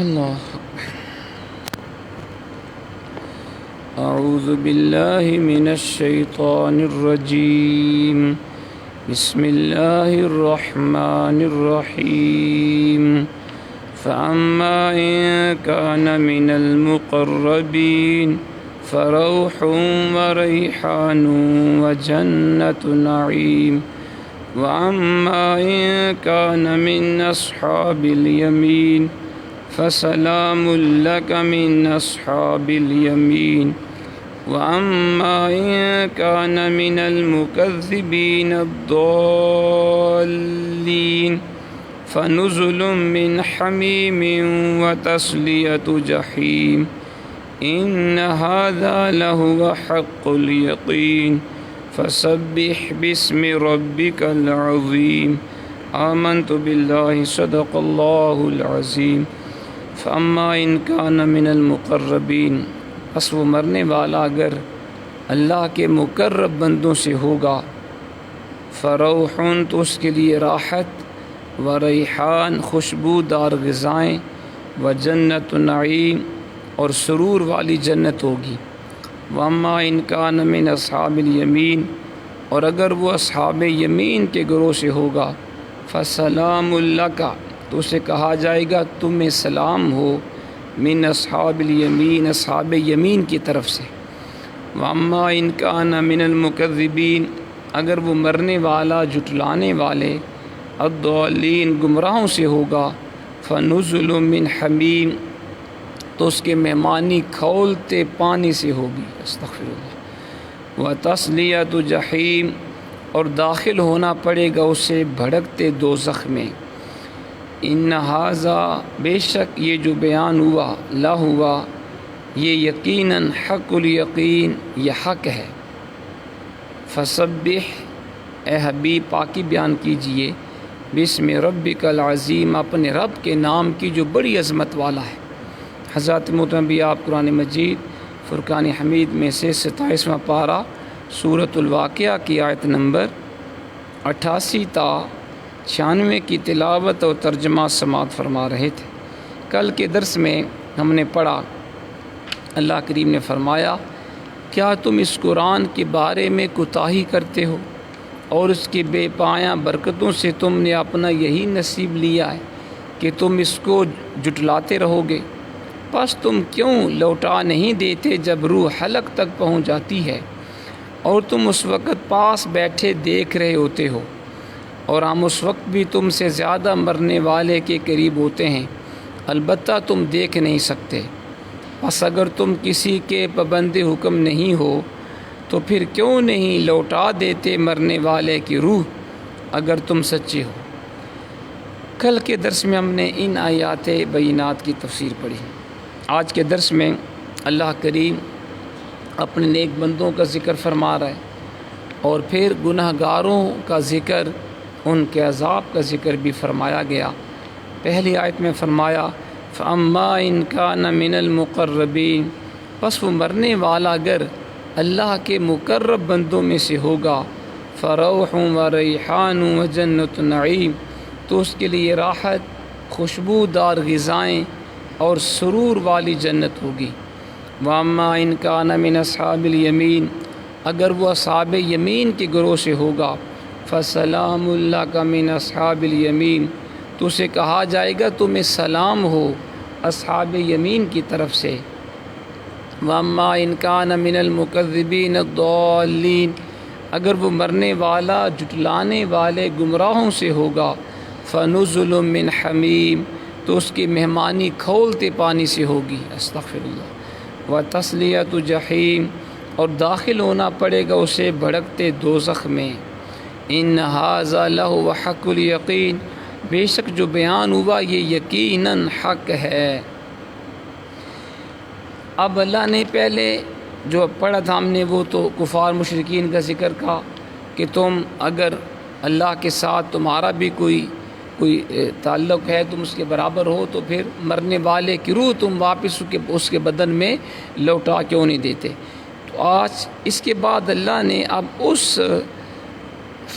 اللہ اعوذ باللہ من الشیطان الرجیم بسم اللہ الرحمن الرحیم فأما إن كان من المقربين فروح وريحان وجنة نعيم وأما إن كان من أصحاب اليمين فسلام لك من أصحاب اليمين وأما إن كان من المكذبين الضالين فنزل من حميم وتصلية جحيم إن هذا لهو حق اليقين فسبح باسم ربك العظيم آمنت بالله صدق الله العظيم فأما إن كان من المقربين پس وہ مرنے والا اگر اللہ کے مقرب بندوں سے ہوگا فروح تو اس کے لیے راحت و ریحان خوشبودار غذائیں و جنت نعیم اور سرور والی جنت ہوگی واما ان کان من اصحاب الیمین اور اگر وہ اصحاب یمین کے گروہ سے ہوگا فسلام لک تو اسے کہا جائے گا تمہیں سلام ہو من اصحاب الیمین اصحاب یمین کی طرف سے واما ان کان من المکذبین اگر وہ مرنے والا جھٹلانے والے الضالین گمراہوں سے ہوگا فنزل من حمیم تو اس کے مہمانی کھولتے پانی سے ہوگی استغفر اللہ وتصلیۃ جحیم اور داخل ہونا پڑے گا اسے بھڑکتے دوزخ میں ان ھذا بے شک یہ جو بیان ہوا لا ہوا یہ یقیناً حق الیقین یہ حق ہے فسبح اے حبیب پاکی بیان کیجئے بسم ربک العظیم اپنے رب کے نام کی جو بڑی عظمت والا ہے حضرت محترم بھی آپ قرآن مجید فرقان حمید میں سے 27واں پارہ سورۃ الواقعہ کی آیت نمبر 88 تا 96 کی تلاوت اور ترجمہ سماعت فرما رہے تھے۔ کل کے درس میں ہم نے پڑھا اللہ کریم نے فرمایا کیا تم اس قرآن کے بارے میں کوتاہی کرتے ہو اور اس کی بے پایاں برکتوں سے تم نے اپنا یہی نصیب لیا ہے کہ تم اس کو جھٹلاتے رہو گے پس تم کیوں لوٹا نہیں دیتے جب روح حلق تک پہنچ جاتی ہے اور تم اس وقت پاس بیٹھے دیکھ رہے ہوتے ہو اور ہم اس وقت بھی تم سے زیادہ مرنے والے کے قریب ہوتے ہیں البتہ تم دیکھ نہیں سکتے پس اگر تم کسی کے پابند حکم نہیں ہو تو پھر کیوں نہیں لوٹا دیتے مرنے والے کی روح اگر تم سچے ہو۔ کل کے درس میں ہم نے ان آیات بینات کی تفسیر پڑھی۔ آج کے درس میں اللہ کریم اپنے نیک بندوں کا ذکر فرما رہا ہے اور پھر گناہ گاروں کا ذکر ان کے عذاب کا ذکر بھی فرمایا گیا۔ پہلی آیت میں فرمایا فَأَمَّا إِن كَانَ مِنَ الْمُقَرَّبِينَ پس وہ مرنے والا اگر اللہ کے مقرب بندوں میں سے ہوگا فَرَوْحٌ وَرَيْحَانٌ وَجَنَّةُ نَعِيمٌ تو اس کے لیے راحت خوشبودار غذائیں اور سرور والی جنت ہوگی۔ وَأَمَّا إِن كَانَ مِنْ أَصْحَابِ الْيَمِينَ اگر وہ اصحاب یمین کے گروہ سے ہوگا فَسَلَامٌ لَكَ مِنْ أَصْحَابِ الْيَمِينَ تو اسے کہا جائے گا تمہیں سلام ہو اصحاب یمین کی طرف سے۔ وَأَمَّا إِن كَانَ مِنَ الْمُكَذِّبِينَ الضَّالِّينَ اگر وہ مرنے والا جھٹلانے والے گمراہوں سے ہوگا فَنُزُلٌ مِّنْ حَمِيمٍ تو اس کی مہمانی کھولتے پانی سے ہوگی استغفر اللہ وَتَصْلِيَةُ جَحِيمٍ اور داخل ہونا پڑے گا اسے بھڑکتے دوزخ میں۔ ان ھذا لہو حق الیقین بے شک جو بیان ہوا یہ یقیناً حق ہے۔ اب اللہ نے پہلے جو پڑھا تھا ہم نے وہ تو کفار مشرکین کا ذکر کا کہ تم اگر اللہ کے ساتھ تمہارا بھی کوئی تعلق ہے تم اس کے برابر ہو تو پھر مرنے والے کی روح تم واپس اس کے بدن میں لوٹا کیوں نہیں دیتے۔ تو آج اس کے بعد اللہ نے اب اس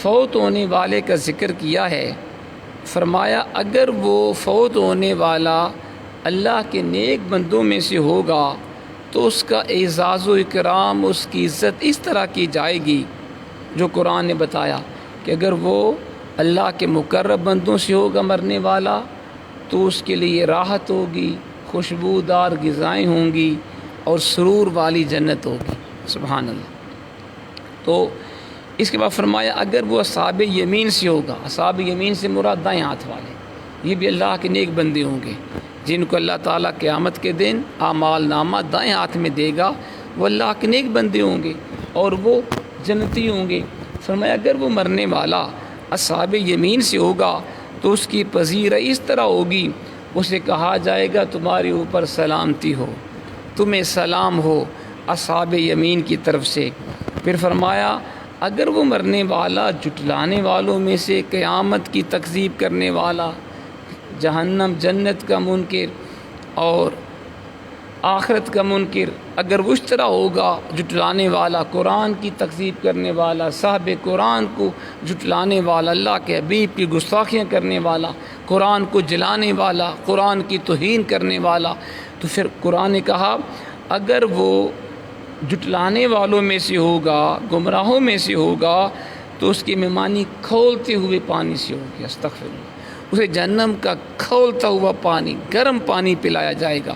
فوت ہونے والے کا ذکر کیا ہے۔ فرمایا اگر وہ فوت ہونے والا اللہ کے نیک بندوں میں سے ہوگا تو اس کا اعزاز و اکرام، اس کی عزت اس طرح کی جائے گی جو قرآن نے بتایا کہ اگر وہ اللہ کے مقرب بندوں سے ہوگا مرنے والا تو اس کے لیے راحت ہوگی، خوشبودار غذائیں ہوں گی اور سرور والی جنت ہوگی۔ سبحان اللہ۔ تو اس کے بعد فرمایا اگر وہ اصحاب یمین سے ہوگا، اصحاب یمین سے مراد دائیں ہاتھ والے، یہ بھی اللہ کے نیک بندے ہوں گے جن کو اللہ تعالیٰ قیامت کے دن اعمال نامہ دائیں ہاتھ میں دے گا، وہ اللہ کے نیک بندے ہوں گے اور وہ جنتی ہوں گے۔ فرمایا اگر وہ مرنے والا اصحاب یمین سے ہوگا تو اس کی پذیرائی اس طرح ہوگی، اسے کہا جائے گا تمہارے اوپر سلامتی ہو، تمہیں سلام ہو اصحاب یمین کی طرف سے۔ پھر فرمایا اگر وہ مرنے والا جھٹلانے والوں میں سے، قیامت کی تکذیب کرنے والا، جہنم جنت کا منکر اور آخرت کا منکر، اگر وہ اس طرح ہوگا جھٹلانے والا، قرآن کی تکذیب کرنے والا، صاحب قرآن کو جھٹلانے والا، اللہ کے حبیب کی گستاخیاں کرنے والا، قرآن کو جلانے والا، قرآن کی توہین کرنے والا، تو پھر قرآن نے کہا اگر وہ جھٹلانے والوں میں سے ہوگا، گمراہوں میں سے ہوگا تو اس کی مہمانی کھولتے ہوئے پانی سے ہوگی۔ استغفر اللہ۔ اسے جہنم کا کھولتا ہوا پانی، گرم پانی پلایا جائے گا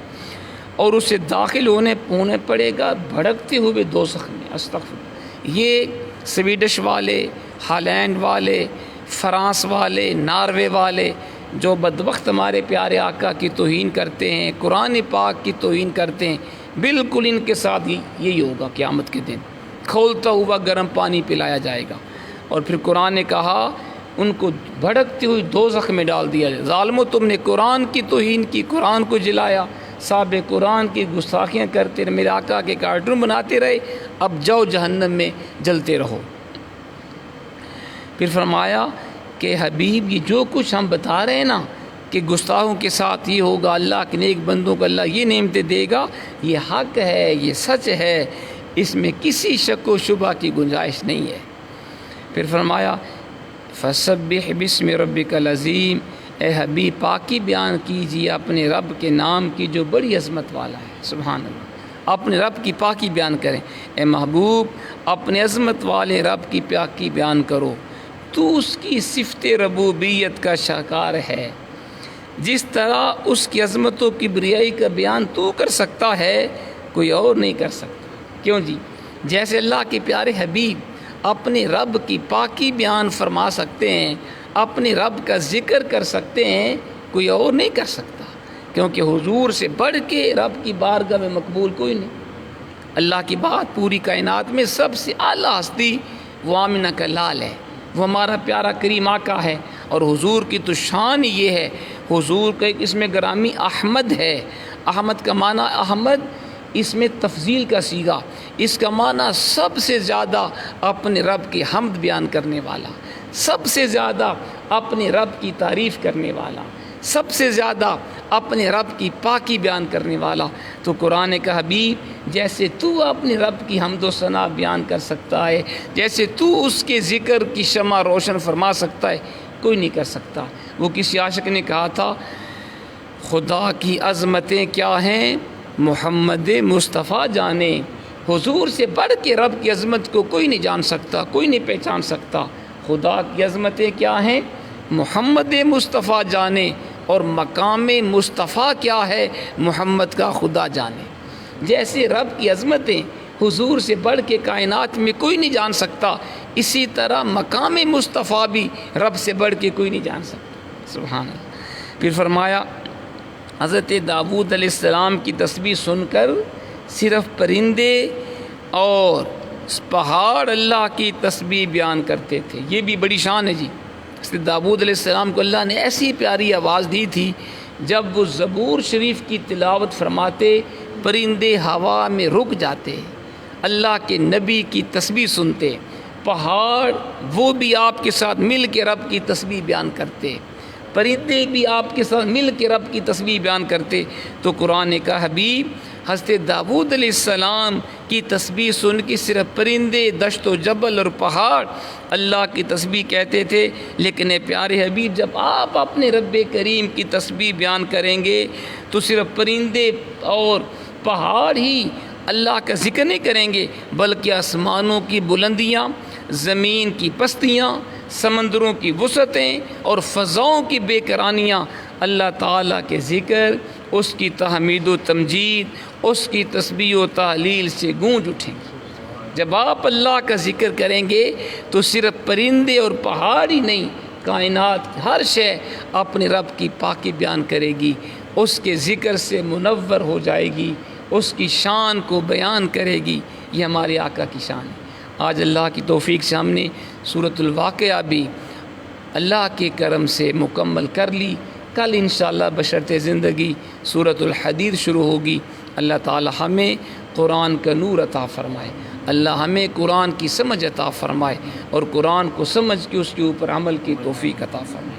اور اسے داخل ہونے پڑے گا بھڑکتے ہوئے دوزخ میں۔ استغفر اللہ۔ یہ سویڈش والے، ہالینڈ والے، فرانس والے، ناروے والے جو بدبخت ہمارے پیارے آقا کی توہین کرتے ہیں، قرآن پاک کی توہین کرتے ہیں، بالکل ان کے ساتھ یہی ہوگا قیامت کے دن، کھولتا ہوا گرم پانی پلایا جائے گا۔ اور پھر قرآن نے کہا ان کو بھڑکتی ہوئی دوزخ میں ڈال دیا جائے۔ ظالمو تم نے قرآن کی توہین کی، قرآن کو جلایا، صاحب قرآن کی گستاخیاں کرتے رہے، میرے آقا کے کارٹون بناتے رہے، اب جاؤ جہنم میں جلتے رہو۔ پھر فرمایا کہ حبیب یہ جو کچھ ہم بتا رہے ہیں نا کہ گستاخوں کے ساتھ یہ ہوگا، اللہ کے نیک بندوں کو اللہ یہ نعمتیں دے گا، یہ حق ہے، یہ سچ ہے، اس میں کسی شک و شبہ کی گنجائش نہیں ہے۔ پھر فرمایا فسبح بسم ربک العظیم، اے حبیب پاکی بیان کیجیے اپنے رب کے نام کی جو بڑی عظمت والا ہے۔ سبحان اللہ۔ اپنے رب کی پاکی بیان کریں، اے محبوب اپنے عظمت والے رب کی پاکی بیان کرو، تو اس کی صفت ربوبیت کا شاکار ہے، جس طرح اس کی عظمت و کبریائی کا بیان تو کر سکتا ہے کوئی اور نہیں کر سکتا۔ کیوں جی؟ جیسے اللہ کے پیارے حبیب اپنے رب کی پاکی بیان فرما سکتے ہیں، اپنے رب کا ذکر کر سکتے ہیں، کوئی اور نہیں کر سکتا، کیونکہ حضور سے بڑھ کے رب کی بارگاہ میں مقبول کوئی نہیں۔ اللہ کی بات پوری کائنات میں سب سے اعلیٰ ہستی وہ آمنہ کا لال ہے، وہ ہمارا پیارا کریم آقا ہے، اور حضور کی تو شان یہ ہے، حضور کا ایک اسم گرامی احمد ہے۔ احمد کا معنی احمد، اس میں تفضیل کا صیغہ، اس کا معنی سب سے زیادہ اپنے رب کی حمد بیان کرنے والا، سب سے زیادہ اپنے رب کی تعریف کرنے والا، سب سے زیادہ اپنے رب کی پاکی بیان کرنے والا۔ تو قرآن کا حبیب جیسے تو اپنے رب کی حمد و ثنا بیان کر سکتا ہے، جیسے تو اس کے ذکر کی شمع روشن فرما سکتا ہے، کوئی نہیں کر سکتا۔ وہ کسی عاشق نے کہا تھا خدا کی عظمتیں کیا ہیں محمد مصطفیٰ جانے، حضور سے بڑھ کے رب کی عظمت کو کوئی نہیں جان سکتا، کوئی نہیں پہچان سکتا۔ خدا کی عظمتیں کیا ہیں محمد مصطفیٰ جانے، اور مقام مصطفیٰ کیا ہے محمد کا خدا جانے۔ جیسے رب کی عظمتیں حضور سے بڑھ کے کائنات میں کوئی نہیں جان سکتا، اسی طرح مقام مصطفیٰ بھی رب سے بڑھ کے کوئی نہیں جان سکتا۔ سبحان اللہ۔ پھر فرمایا حضرت داؤد علیہ السلام کی تسبیح سن کر صرف پرندے اور پہاڑ اللہ کی تسبیح بیان کرتے تھے، یہ بھی بڑی شان ہے جی۔ حضرت داؤد علیہ السلام کو اللہ نے ایسی پیاری آواز دی تھی، جب وہ زبور شریف کی تلاوت فرماتے پرندے ہوا میں رک جاتے، اللہ کے نبی کی تسبیح سنتے، پہاڑ وہ بھی آپ کے ساتھ مل کے رب کی تسبیح بیان کرتے، پرندے بھی آپ کے ساتھ مل کے رب کی تسبیح بیان کرتے۔ تو قرآن کا حبیب حضرت داؤد علیہ السلام کی تسبیح سن کے صرف پرندے، دشت و جبل اور پہاڑ اللہ کی تسبیح کہتے تھے، لیکن اے پیارے حبیب جب آپ اپنے رب کریم کی تسبیح بیان کریں گے تو صرف پرندے اور پہاڑ ہی اللہ کا ذکر نہیں کریں گے، بلکہ آسمانوں کی بلندیاں، زمین کی پستیاں، سمندروں کی وسعتیں اور فضاؤں کی بے کرانیاں اللہ تعالیٰ کے ذکر، اس کی تحمید و تمجید، اس کی تسبیح و تحلیل سے گونج اٹھیں گے۔ جب آپ اللہ کا ذکر کریں گے تو صرف پرندے اور پہاڑ ہی نہیں، کائنات کی ہر شے اپنے رب کی پاکی بیان کرے گی، اس کے ذکر سے منور ہو جائے گی، اس کی شان کو بیان کرے گی۔ یہ ہمارے آقا کی شان ہے۔ آج اللہ کی توفیق سے ہم نے سورۃ الواقعہ بھی اللہ کے کرم سے مکمل کر لی۔ کل انشاءاللہ بشرط زندگی سورۃ الحدید شروع ہوگی۔ اللہ تعالی ہمیں قرآن کا نور عطا فرمائے، اللہ ہمیں قرآن کی سمجھ عطا فرمائے اور قرآن کو سمجھ کے اس کے اوپر عمل کی توفیق عطا فرمائے۔